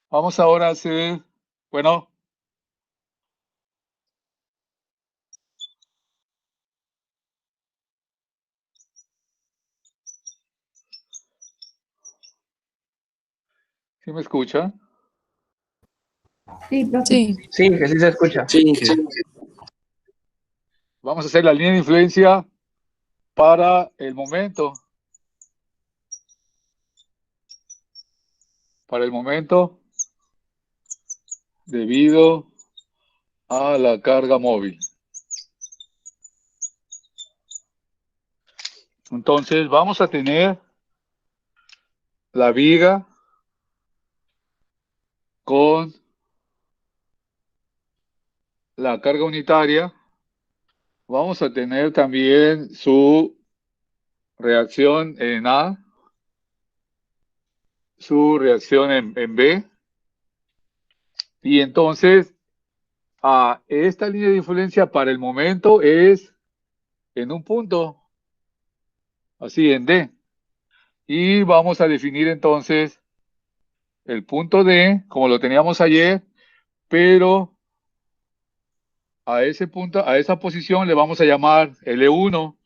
Vamos ahora a hacer, bueno, ¿sí me escucha? Sí, profe. Sí. Sí, que sí se escucha. Sí, Vamos a hacer la línea de influencia para el momento. Para el momento debido a la carga móvil. Entonces vamos a tener la viga con la carga unitaria. Vamos a tener también su reacción en A, su reacción en B. Y entonces, esta línea de influencia para el momento es en un punto, así en D. Y vamos a definir entonces el punto D, como lo teníamos ayer, pero a ese punto, a esa posición le vamos a llamar L1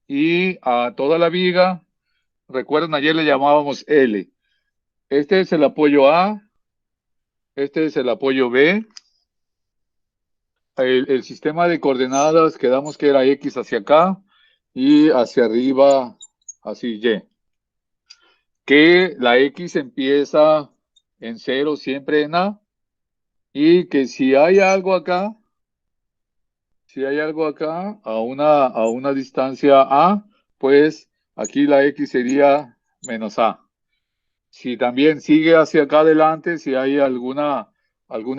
y a toda la viga, recuerden, ayer le llamábamos L. Este es el apoyo A, este es el apoyo B. El sistema de coordenadas quedamos que era X hacia acá y hacia arriba, así Y. Que la X empieza en 0, siempre en A, y que si hay algo acá, a una distancia A, pues aquí la X sería menos A. Si también sigue hacia acá adelante, si hay alguna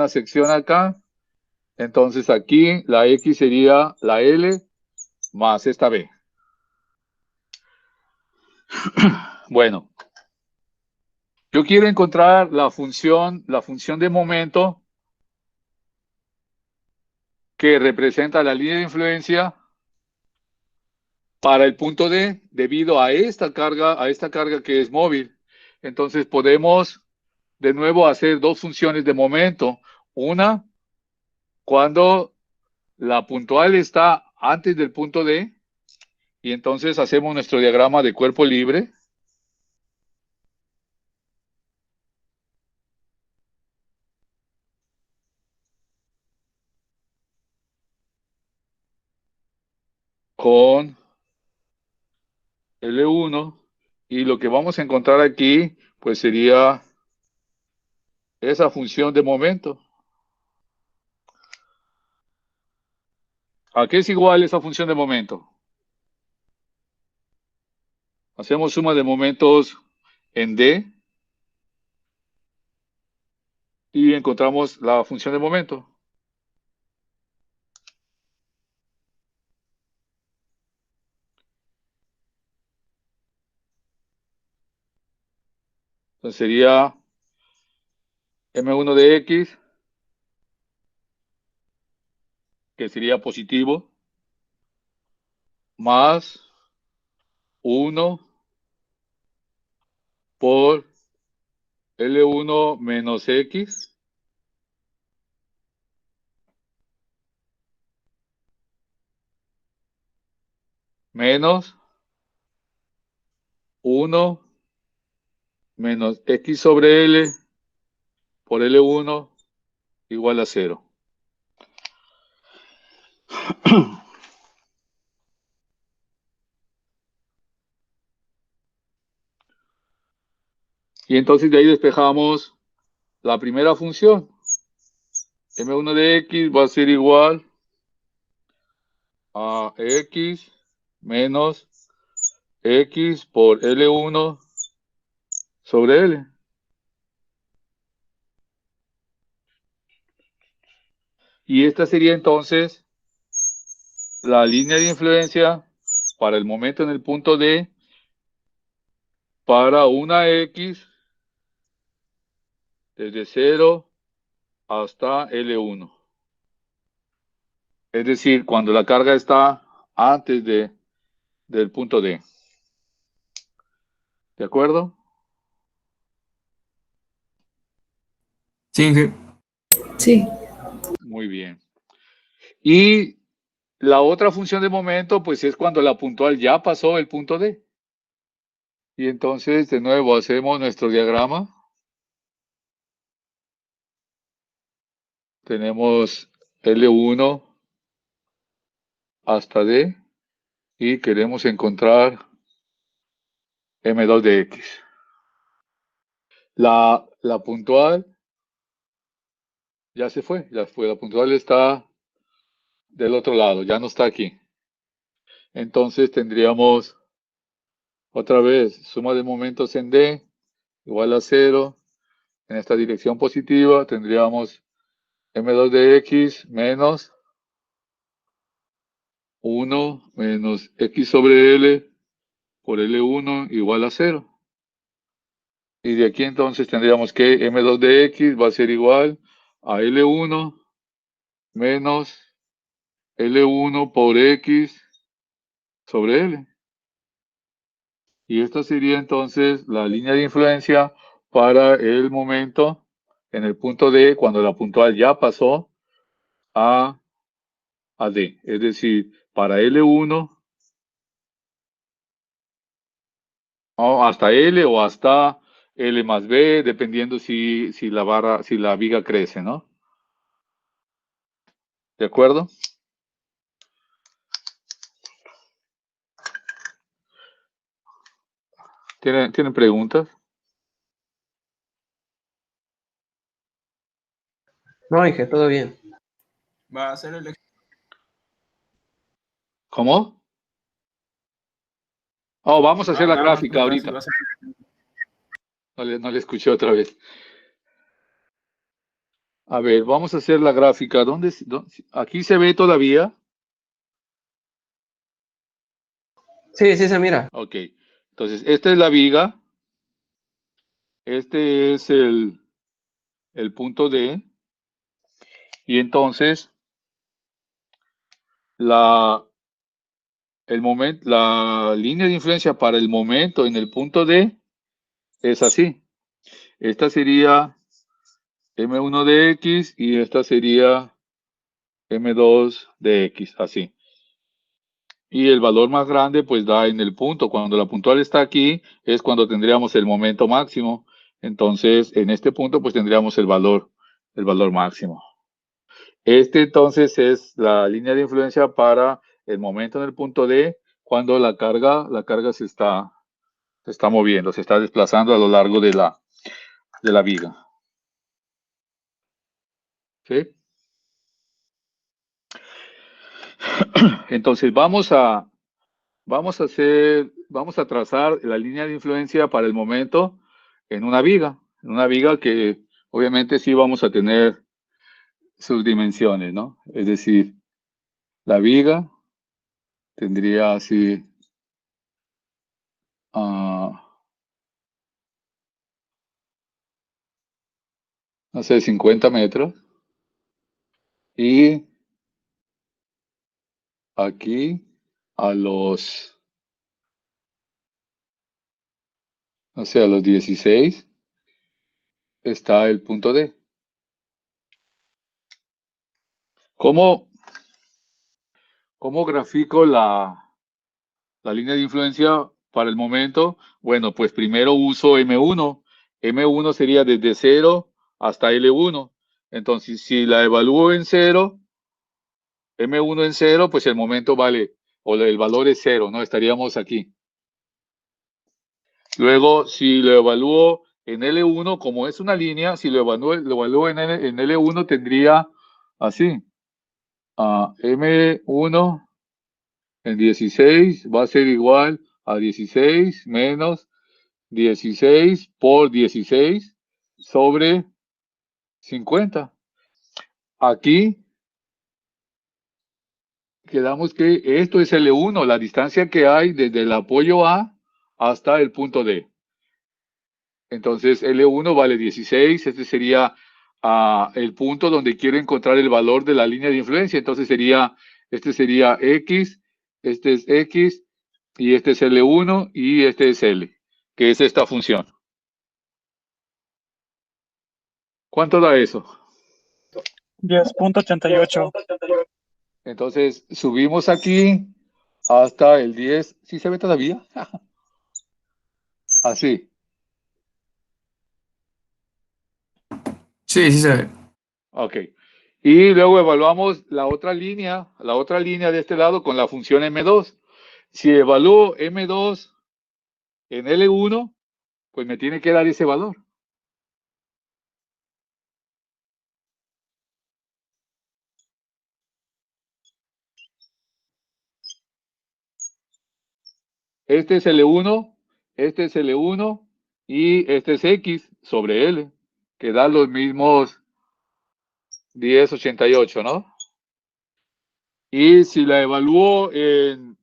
sección acá, entonces aquí la X sería la L más esta B. Bueno, yo quiero encontrar la función de momento que representa la línea de influencia para el punto D debido a esta carga que es móvil. Entonces podemos de nuevo hacer dos funciones de momento. Una, cuando la puntual está antes del punto D, y entonces hacemos nuestro diagrama de cuerpo libre. Con L1, y lo que vamos a encontrar aquí, pues sería esa función de momento. ¿A qué es igual esa función de momento? Hacemos suma de momentos en D y encontramos la función de momento. Entonces sería M1 de X, que sería positivo, más 1 por L1 menos X, menos 1 menos X sobre L por L1 igual a 0. Y entonces de ahí despejamos la primera función. M1 de X va a ser igual a X menos X por L1 sobre L. Y esta sería entonces la línea de influencia para el momento en el punto D para una X desde 0 hasta L1. Es decir, cuando la carga está antes del punto D. ¿De acuerdo? Sí, sí. Sí. Muy bien. Y la otra función de momento, pues es cuando la puntual ya pasó el punto D. Y entonces, de nuevo, hacemos nuestro diagrama. Tenemos L1 hasta D y queremos encontrar M2 de X. La puntual ya se fue, la puntual está del otro lado, ya no está aquí. Entonces tendríamos otra vez suma de momentos en D igual a 0. En esta dirección positiva tendríamos M2 de X menos 1 menos X sobre L por L1 igual a 0. Y de aquí entonces tendríamos que M2 de X va a ser igual a L1 menos L1 por X sobre L. Y esta sería entonces la línea de influencia para el momento en el punto D cuando la puntual ya pasó a D. Es decir, para L1 hasta L o hasta L más B, dependiendo si la viga crece, ¿no? ¿De acuerdo? ¿Tienen preguntas? No, Inge, todo bien. Va a hacer el... ¿Cómo? Oh, vamos a hacer la nada más gráfica preguntar si ahorita. va a ser... No le escuché otra vez. A ver, vamos a hacer la gráfica. Aquí se ve todavía? Sí, sí se mira. Ok. Entonces, esta es la viga. Este es el punto D. Y entonces, la línea de influencia para el momento en el punto D es así. Esta sería M1 de X y esta sería M2 de X, así. Y el valor más grande pues da en el punto. Cuando la puntual está aquí es cuando tendríamos el momento máximo. Entonces, en este punto pues tendríamos el valor máximo. Este entonces es la línea de influencia para el momento en el punto D cuando la carga se está moviendo, se está desplazando a lo largo de la viga. ¿Sí? Entonces vamos a trazar la línea de influencia para el momento en una viga que obviamente sí vamos a tener sus dimensiones, ¿no? Es decir, la viga tendría así, no sé, 50 metros. Y aquí a los, no sé, a los 16 está el punto D. ¿Cómo grafico la línea de influencia para el momento? Bueno, pues primero uso M1. M1 sería desde 0 hasta L1. Entonces, si la evalúo en 0, M1 en 0, pues el momento vale, o el valor es 0, ¿no? Estaríamos aquí. Luego, si lo evalúo en L1, como es una línea, si lo evalúo en L1, tendría así. M1 en 16 va a ser igual a 16 menos 16 por 16 sobre 50. Aquí quedamos que esto es L1, la distancia que hay desde el apoyo A hasta el punto D. Entonces L1 vale 16, este sería el punto donde quiero encontrar el valor de la línea de influencia. Entonces este sería X este es X, y este es L1, y este es L, que es esta función. ¿Cuánto da eso? 10.88. Entonces, subimos aquí hasta el 10. ¿Sí se ve todavía? Así. Sí, sí se ve. Ok. Y luego evaluamos la otra línea de este lado con la función M2. Si evalúo M2 en L1, pues me tiene que dar ese valor. Este es L1, este es L1 y este es X sobre L, que da los mismos 10.88, ¿no? Y si la evalúo en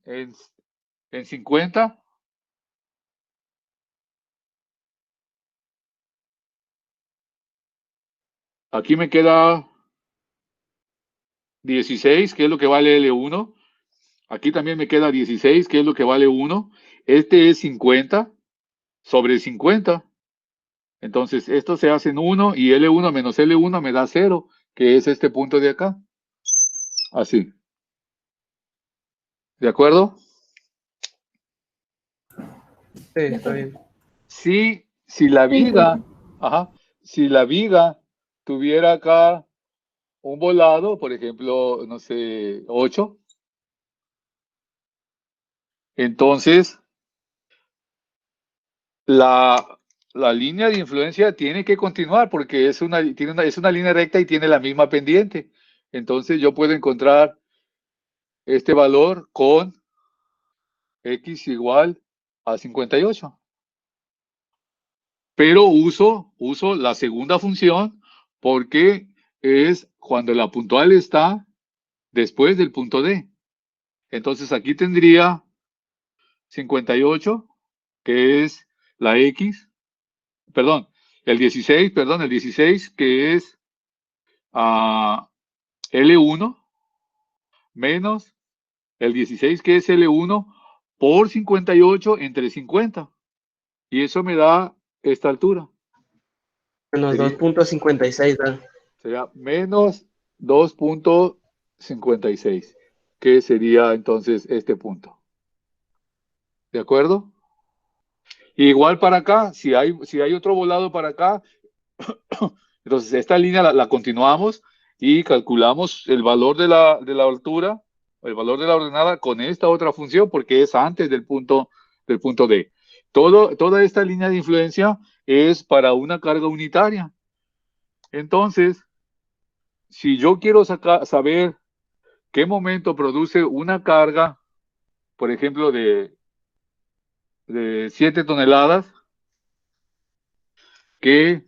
50, aquí me queda 16, que es lo que vale L1. Aquí también me queda 16, que es lo que vale 1. Este es 50 sobre 50. Entonces, esto se hace en 1 y L1 menos L1 me da 0, que es este punto de acá. Así. ¿De acuerdo? Sí, está bien. Si la viga, si la viga tuviera acá un volado, por ejemplo, no sé, 8, entonces la línea de influencia tiene que continuar porque es una línea recta y tiene la misma pendiente. Entonces yo puedo encontrar este valor con X igual a 58. Pero uso la segunda función porque es cuando la puntual está después del punto D. Entonces aquí tendría 58, que es la X, perdón, el 16, que es L1, menos el 16, que es L1, por 58 entre 50. Y eso me da esta altura. Menos Sería, 2.56, ¿verdad? sería menos 2.56, que sería entonces este punto. ¿De acuerdo? Igual para acá, si hay otro volado para acá, entonces esta línea la continuamos y calculamos el valor de la altura, el valor de la ordenada con esta otra función porque es antes del punto D. Toda esta línea de influencia es para una carga unitaria. Entonces, si yo quiero saber qué momento produce una carga, por ejemplo, de 7 toneladas, que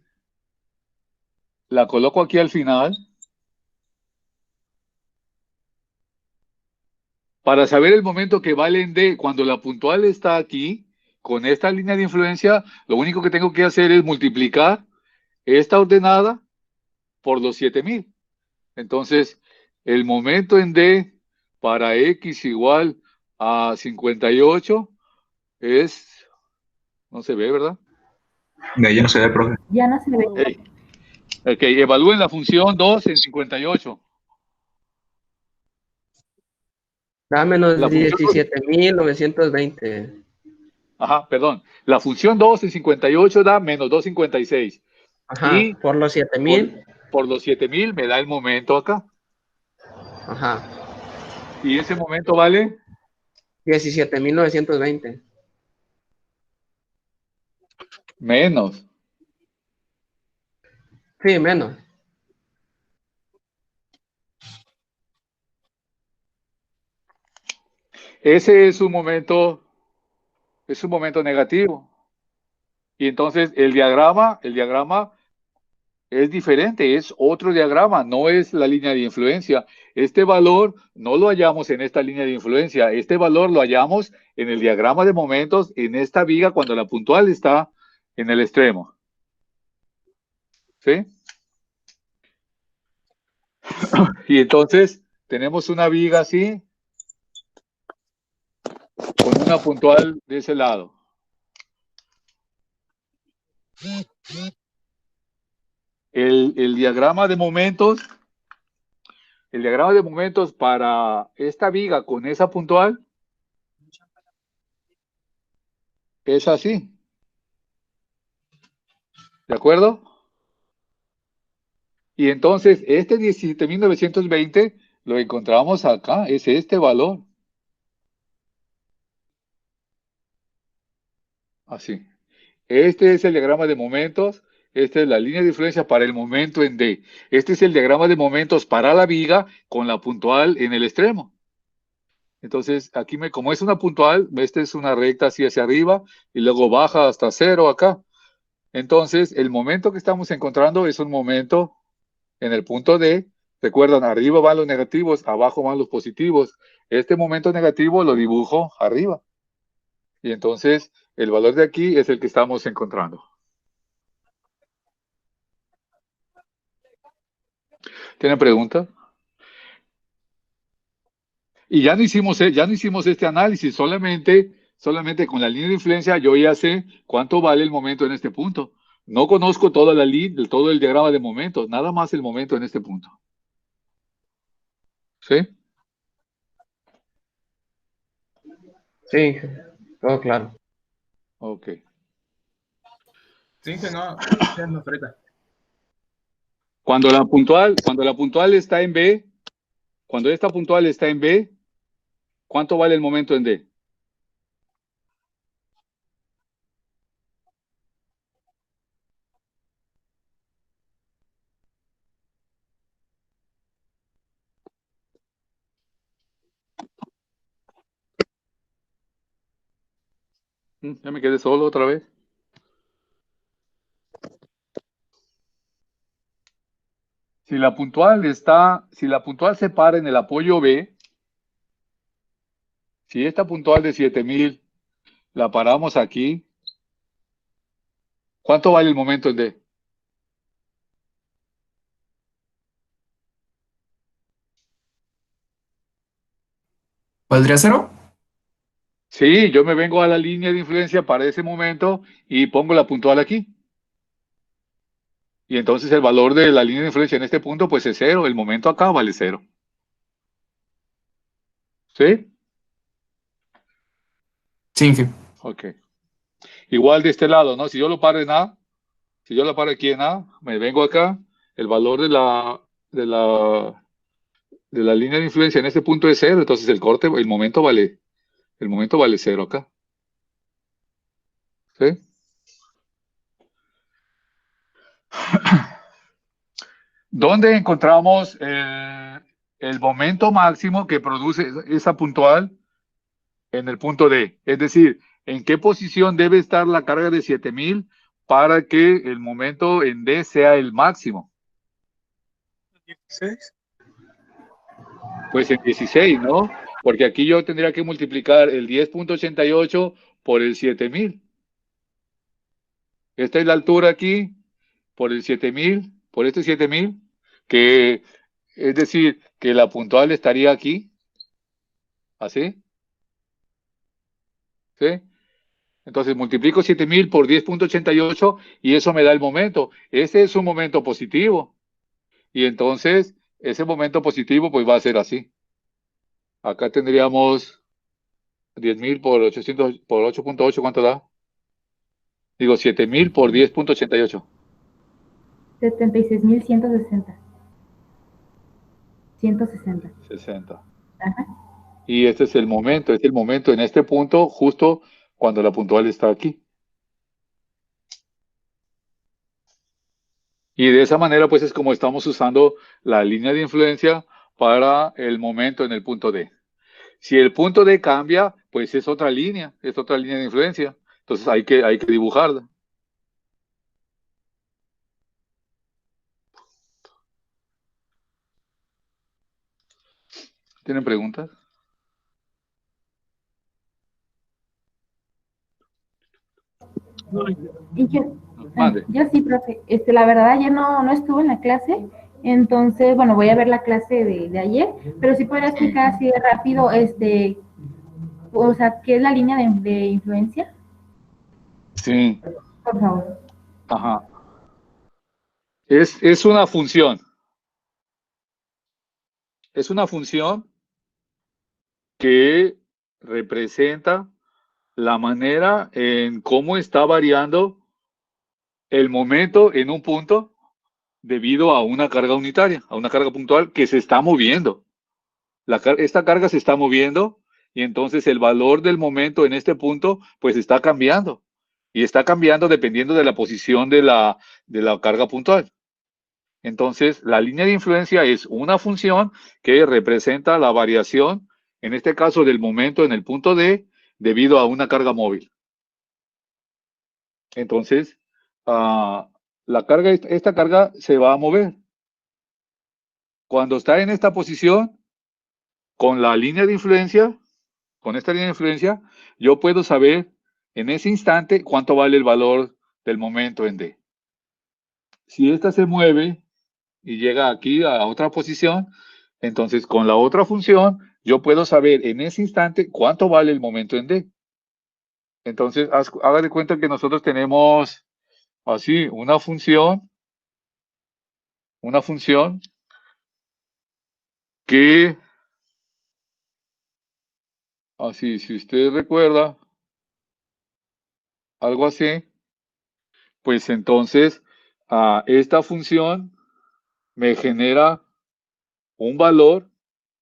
la coloco aquí al final, para saber el momento que vale en D, cuando la puntual está aquí, con esta línea de influencia, lo único que tengo que hacer es multiplicar esta ordenada por los 7000. Entonces, el momento en D para X igual a 58 es, no se ve, ¿verdad? De ahí ya no se ve, profe. Ya no se ve. Ok, evalúen la función 2 en 58. Da menos La función 17.920. perdón. La función 2 en 58 da menos 2.56. Ajá, Y por los 7.000. por los 7000 me da el momento acá. Ajá, Y ese momento vale 17.920. menos. Sí, menos. Ese es un momento negativo. Y entonces el diagrama es diferente, es otro diagrama, no es la línea de influencia. Este valor no lo hallamos en esta línea de influencia, este valor lo hallamos en el diagrama de momentos, en esta viga cuando la puntual está en el extremo. ¿Sí? Y entonces tenemos una viga así, una puntual de ese lado. El diagrama de momentos, para esta viga con esa puntual es así. ¿De acuerdo? Y entonces este 17.920 lo encontramos acá, es este valor. Así. Este es el diagrama de momentos. Esta es la línea de influencia para el momento en D. Este es el diagrama de momentos para la viga con la puntual en el extremo. Entonces, aquí como es una puntual, esta es una recta así hacia arriba y luego baja hasta 0 acá. Entonces, el momento que estamos encontrando es un momento en el punto D. Recuerdan, arriba van los negativos, abajo van los positivos. Este momento negativo lo dibujo arriba. Y entonces, el valor de aquí es el que estamos encontrando. ¿Tienen preguntas? Y ya no hicimos este análisis, solamente con la línea de influencia yo ya sé cuánto vale el momento en este punto. No conozco toda la línea, todo el diagrama de momentos, nada más el momento en este punto. ¿Sí? Sí, todo claro. Ok. Sí, que no, no frita. Cuando la puntual está en B, cuando esta puntual está en B, ¿cuánto vale el momento en D? Ya me quedé solo otra vez. Si la puntual se para en el apoyo B, si esta puntual de 7.000 la paramos aquí, ¿cuánto vale el momento en D? ¿Valdría 0? Sí, yo me vengo a la línea de influencia para ese momento y pongo la puntual aquí. Y entonces el valor de la línea de influencia en este punto pues es 0. El momento acá vale 0. ¿Sí? Sí, sí. Ok. Igual de este lado, ¿no? Si yo lo paro en A, si yo lo paro aquí en A, me vengo acá, el valor de la, de la línea de influencia en este punto es 0. Entonces el momento vale 0 acá. ¿Sí? ¿Dónde encontramos el momento máximo que produce esa puntual? En el punto D. Es decir, ¿en qué posición debe estar la carga de 7.000 para que el momento en D sea el máximo? 16. Pues en 16, ¿no? Porque aquí yo tendría que multiplicar el 10.88 por el 7.000. Esta es la altura aquí por el 7.000, por este 7.000, que es decir, que la puntual estaría aquí, así, ¿sí? Entonces multiplico 7.000 por 10.88 y eso me da el momento. Ese es un momento positivo. Y entonces ese momento positivo pues va a ser así. Acá tendríamos 10.000 por 800 por 8.8, ¿cuánto da? Digo 7.000 por 10.88. 76.160. 160. 60. Ajá. Y este es el momento en este punto, justo cuando la puntual está aquí. Y de esa manera, pues es como estamos usando la línea de influencia para el momento en el punto D. Si el punto D cambia, pues es otra línea de influencia. Entonces hay que dibujarla. ¿Tienen preguntas? Y yo, Mande. yo sí, profe. La verdad, ayer no estuve en la clase, entonces, bueno, voy a ver la clase de ayer, pero sí podría explicar así de rápido, o sea, ¿qué es la línea de influencia? Sí, Por favor. ajá. Es una función. Es una función que representa la manera en cómo está variando el momento en un punto debido a una carga unitaria, a una carga puntual que se está moviendo. Esta carga se está moviendo y entonces el valor del momento en este punto pues está cambiando. Y está cambiando dependiendo de la posición de la carga puntual. Entonces, la línea de influencia es una función que representa la variación, en este caso del momento en el punto D, debido a una carga móvil. Entonces, esta carga se va a mover. Cuando está en esta posición, con la línea de influencia, con esta línea de influencia, yo puedo saber en ese instante cuánto vale el valor del momento en D. Si esta se mueve y llega aquí a otra posición, entonces con la otra función yo puedo saber en ese instante cuánto vale el momento en D. Entonces, haga de cuenta que nosotros tenemos así una función que, así, si usted recuerda, algo así, pues entonces esta función me genera un valor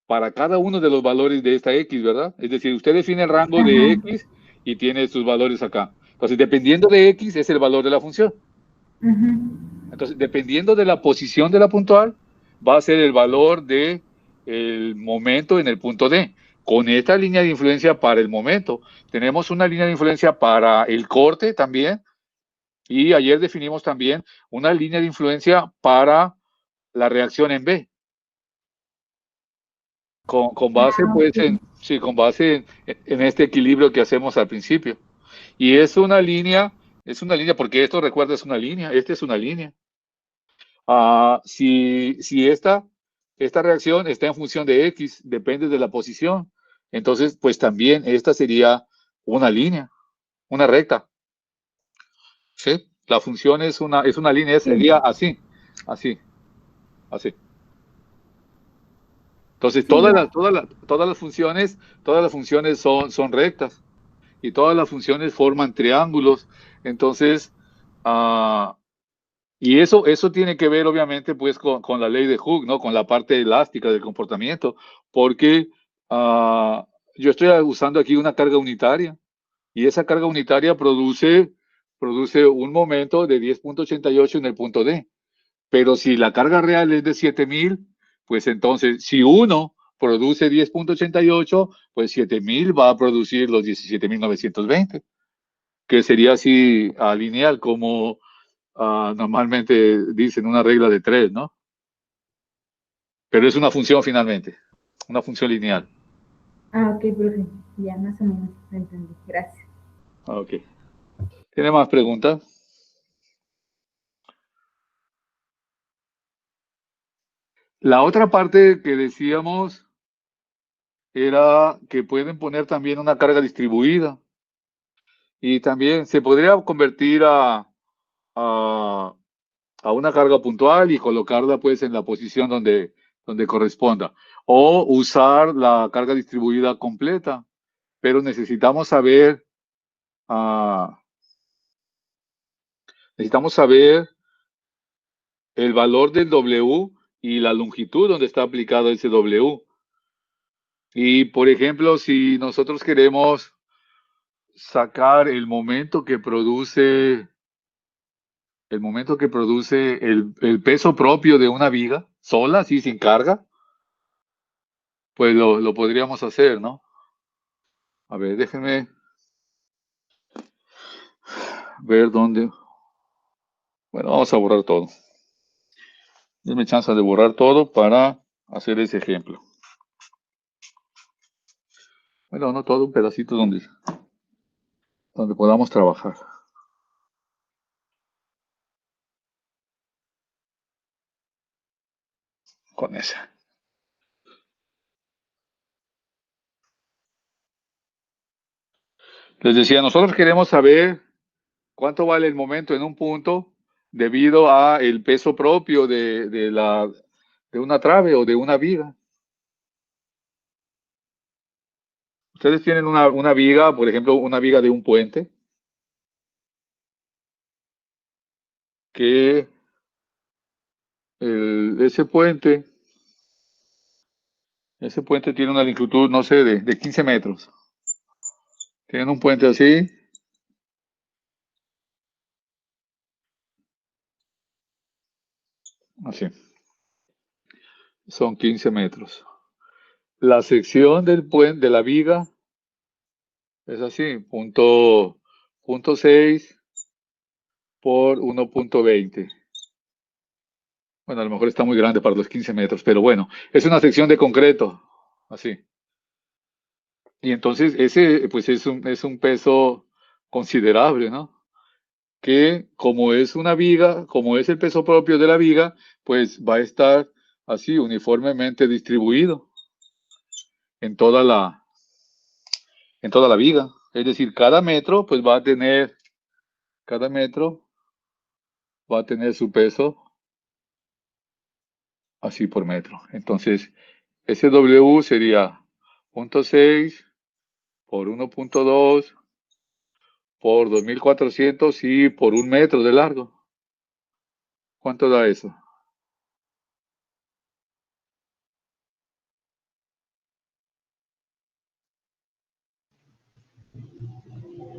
para cada uno de los valores de esta X, ¿verdad? Es decir, usted define el rango de Ajá. X y tiene sus valores acá. Entonces, dependiendo de X es el valor de la función. Ujú. Entonces, dependiendo de la posición de la puntual, va a ser el valor de el momento en el punto D. Con esta línea de influencia para el momento, tenemos una línea de influencia para el corte también, y ayer definimos también una línea de influencia para la reacción en B. Con base, Ah, pues, ok. sí, con base en este equilibrio que hacemos al principio. Y es una línea, porque esto, recuerda, es una línea, esta es una línea. Si esta reacción está en función de X, depende de la posición, entonces, pues también esta sería una línea, una recta, ¿sí? La función es una línea, Sí, sería así, así, así. Entonces, sí, ya. todas las funciones son rectas y todas las funciones forman triángulos. Entonces, y eso tiene que ver, obviamente, pues con la ley de Hooke, ¿no? Con la parte elástica del comportamiento, porque yo estoy usando aquí una carga unitaria y esa carga unitaria produce un momento de 10.88 en el punto D. Pero si la carga real es de 7000, pues entonces, si uno produce 10.88, pues 7000 va a producir los 17.920, que sería así lineal, como normalmente dicen una regla de tres, ¿no? Pero es una función finalmente, una función lineal. Ah, ok, profe. Ya más o menos lo entendí. Gracias. Ok. ¿Tiene más preguntas? La otra parte que decíamos era que pueden poner también una carga distribuida y también se podría convertir a, a una carga puntual y colocarla pues en la posición donde corresponda. O usar la carga distribuida completa, pero ah, necesitamos saber el valor del W y la longitud donde está aplicado ese W. Y por ejemplo, si nosotros queremos sacar el momento que produce el peso propio de una viga sola, así sin carga, pues lo podríamos hacer, ¿no? A ver, déjenme ver dónde. Bueno, vamos a borrar todo. Denme chance de borrar todo para hacer ese ejemplo. Bueno, no todo, un pedacito donde podamos trabajar con esa. Les decía, nosotros queremos saber cuánto vale el momento en un punto debido a el peso propio de una trave o de una viga. Ustedes tienen una viga, por ejemplo, una viga de un puente, que ese puente tiene una longitud, no sé, de 15 metros. Tienen un puente así. Así. Son 15 metros. La sección del puente, de la viga, es así, punto 6 por 1.20. Bueno, a lo mejor está muy grande para los 15 metros, pero bueno, es una sección de concreto, así. Y entonces ese, pues es un peso considerable, ¿no? Que como es una viga, como es el peso propio de la viga, pues va a estar así uniformemente distribuido en en toda la viga. Es decir, cada metro, pues cada metro va a tener su peso así por metro. Entonces, ese W sería 0.6 por 1.2 por 2400 y por un metro de largo. ¿Cuánto da eso?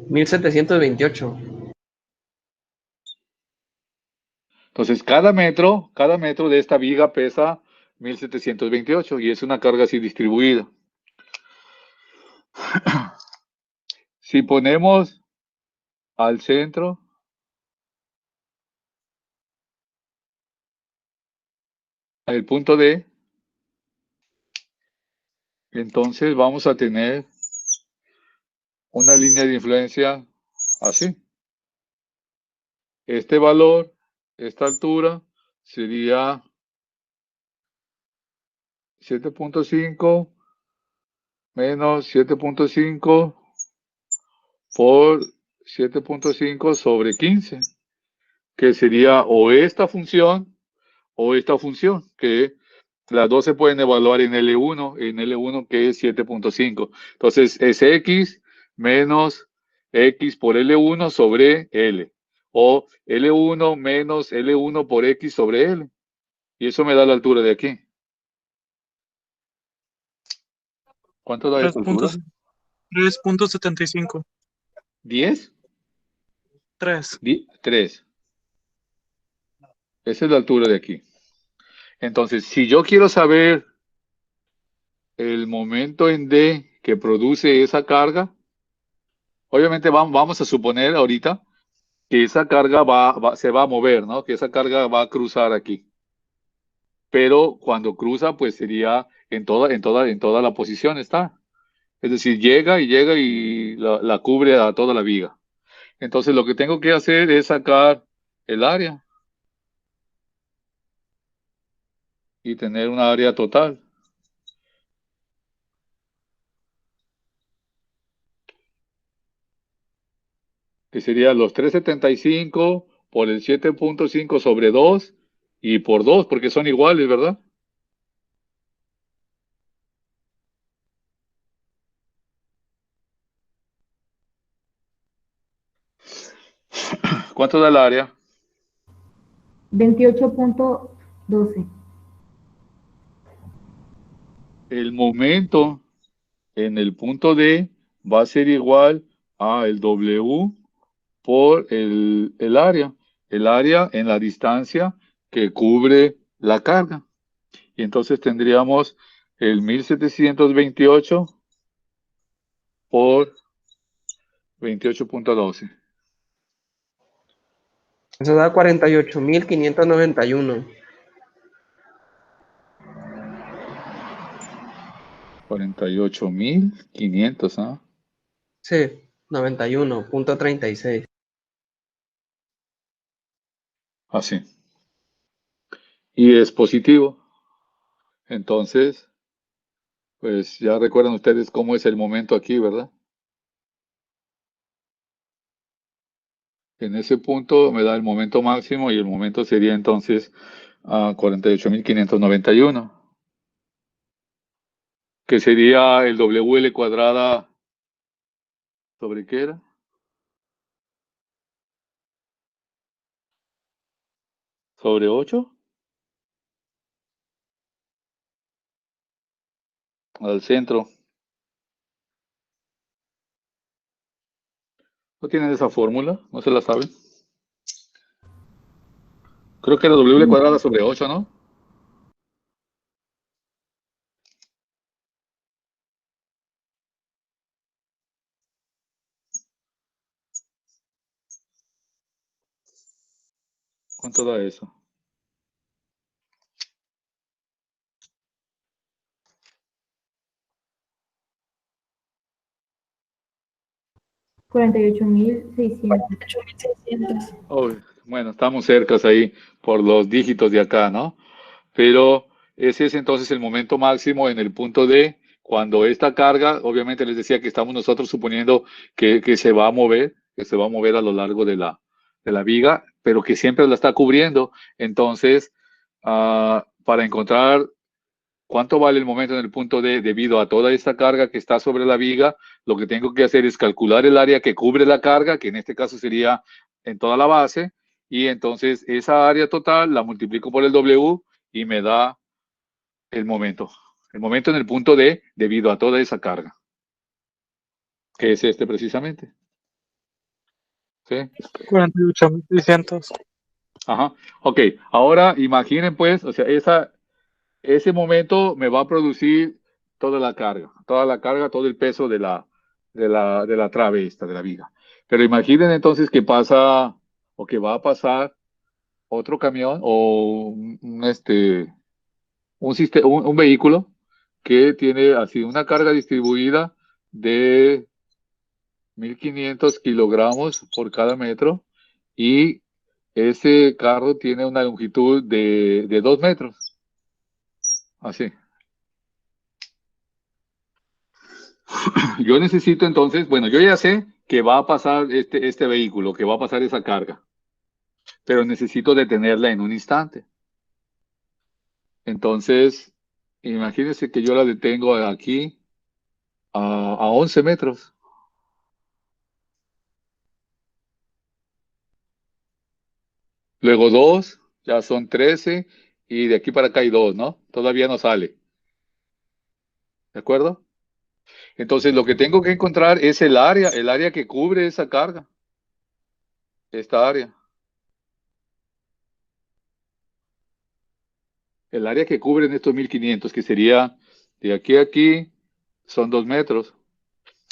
$1,728. Entonces, cada metro de esta viga pesa 1728 y es una carga así distribuida. Si ponemos al centro el punto D, entonces vamos a tener una línea de influencia así. Este valor, esta altura, sería 7.5 menos 7.5 por 7.5 sobre 15, que sería o esta función, que las dos se pueden evaluar en L1 que es 7.5. Entonces es X menos X por L1 sobre L, o L1 menos L1 por X sobre L. Y eso me da la altura de aquí. ¿Cuánto da esta altura? 3.75. ¿10? 3. 3. Esa es la altura de aquí. Entonces, si yo quiero saber el momento en D que produce esa carga, obviamente vamos a suponer ahorita que esa carga se va a mover, ¿no? Que esa carga va a cruzar aquí. Pero cuando cruza, pues sería en toda la posición está. Es decir, llega y la cubre a toda la viga. Entonces lo que tengo que hacer es sacar el área y tener una área total, que sería los 375 por el 7.5 sobre 2 y por 2, porque son iguales, ¿verdad? ¿Cuánto da el área? 28.12. El momento en el punto D va a ser igual a el W por el área. El área en la distancia que cubre la carga. Y entonces tendríamos el 1728 por 28.12. Eso da 48.591. 48.500, ¿ah? Sí, 91.36. Así. Y es positivo. Entonces, pues ya recuerdan ustedes cómo es el momento aquí, ¿verdad? En ese punto me da el momento máximo y el momento sería entonces 48.591, que sería el WL cuadrada sobre ¿qué era? ¿Sobre 8? Al centro. ¿No tienen esa fórmula? ¿No se la saben? Creo que era W cuadrada sobre 8, ¿no? ¿Cuánto da eso? $48,600. Oh, bueno, estamos cerca ahí por los dígitos de acá, ¿no? Pero ese es entonces el momento máximo en el punto D, cuando esta carga, obviamente les decía que estamos nosotros suponiendo que se va a mover, que se va a mover a lo largo de la viga, pero que siempre la está cubriendo. Entonces, para encontrar cuánto vale el momento en el punto D debido a toda esta carga que está sobre la viga, lo que tengo que hacer es calcular el área que cubre la carga, que en este caso sería en toda la base, y entonces esa área total la multiplico por el W y me da el momento en el punto D debido a toda esa carga, que es este precisamente. ¿Sí? 48.600. Ajá. Ok, ahora imaginen pues, o sea, ese momento me va a producir toda la carga, todo el peso de la trave esta, de la viga. Pero imaginen entonces que pasa o que va a pasar otro camión o un vehículo que tiene así una carga distribuida de 1.500 kilogramos por cada metro y ese carro tiene una longitud de 2 metros. Así. Yo necesito entonces, bueno, yo ya sé que va a pasar este vehículo, que va a pasar esa carga, pero necesito detenerla en un instante. Entonces, imagínense que yo la detengo aquí a 11 metros. Luego 2, ya son 13, y de aquí para acá hay 2, ¿no? Todavía no sale. ¿De acuerdo? Entonces, lo que tengo que encontrar es el área que cubre esa carga, esta área. El área que cubren estos 1.500, que sería de aquí a aquí, son 2 metros.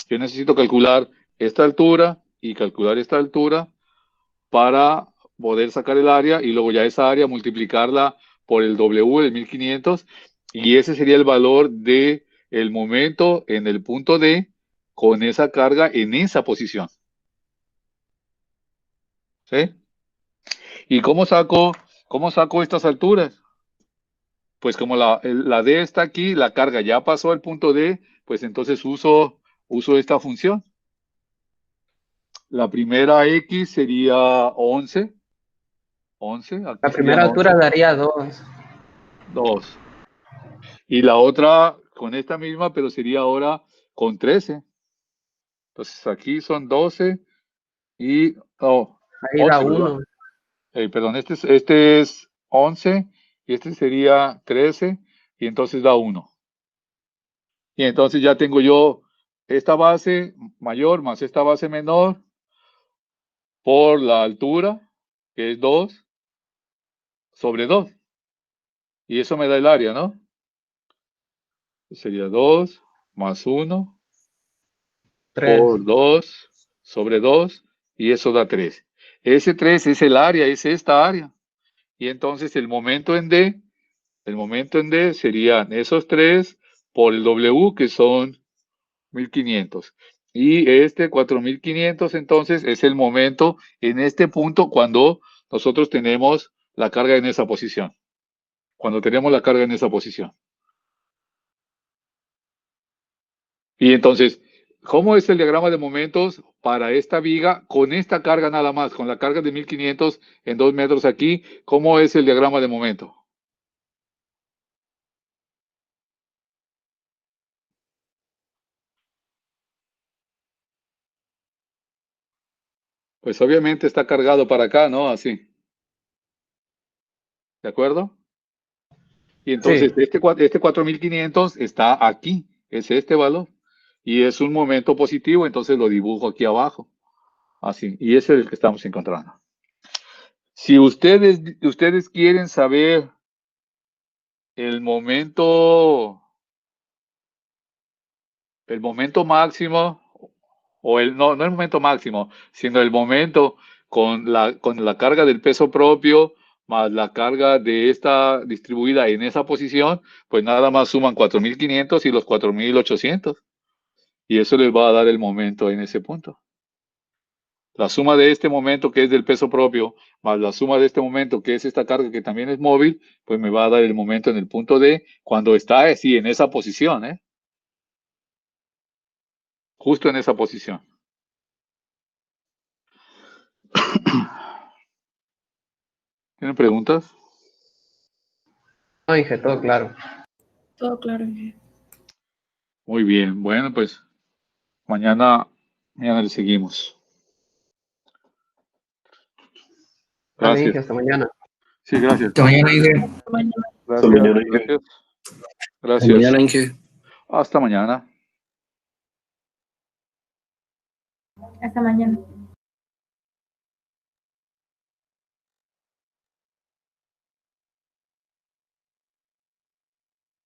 Yo necesito calcular esta altura y calcular esta altura para poder sacar el área y luego ya esa área multiplicarla por el W de 1.500 y ese sería el valor de el momento en el punto D con esa carga en esa posición. ¿Sí? ¿Y cómo saco estas alturas? Pues como la D está aquí, la carga ya pasó al punto D, pues entonces uso esta función. La primera X sería 11. 11, La aquí serían primera altura 11. daría 2. 2. Y la otra con esta misma, pero sería ahora con 13. Entonces aquí son 12 y... Oh, Ahí da 11, ¿verdad? 1. Perdón, este es 11 y este sería 13 y entonces da 1. Y entonces ya tengo yo esta base mayor más esta base menor por la altura, que es 2 sobre 2. Y eso me da el área, ¿no? Sería 2 más 1 3. por 2 sobre 2 y eso da 3. Ese 3 es el área, es esta área. Y entonces el momento en D serían esos 3 por el W que son 1.500. Y este 4.500 entonces es el momento en este punto cuando nosotros tenemos la carga en esa posición. Cuando tenemos la carga en esa posición. Y entonces ¿Cómo es el diagrama de momentos para esta viga con esta carga nada más, con la carga de 1500 en 2 metros aquí? ¿Cómo es el diagrama de momento? Pues obviamente está cargado para acá, ¿no? Así. ¿De acuerdo? Y entonces Sí. este 4500 está aquí, es este valor. Y es un momento positivo, entonces lo dibujo aquí abajo. Así. Y ese es el que estamos encontrando. Si ustedes quieren saber el momento máximo, o no el momento máximo, sino el momento con la carga del peso propio más la carga de esta distribuida en esa posición, pues nada más suman 4500 y los 4800. Y eso les va a dar el momento en ese punto. La suma de este momento, que es del peso propio, más la suma de este momento, que es esta carga que también es móvil, pues me va a dar el momento en el punto D cuando está así en esa posición, ¿eh? Justo en esa posición. ¿Tienen preguntas? No, Inge, todo claro. Todo claro, Inge. Muy bien. Bueno, pues mañana le seguimos. Vale, Inge, Gracias. hasta mañana. Sí, gracias. Hasta mañana, Inge. Mañana. Gracias. mañana, Inge. Gracias. Hasta Gracias. mañana, Inge. Hasta mañana. Hasta mañana.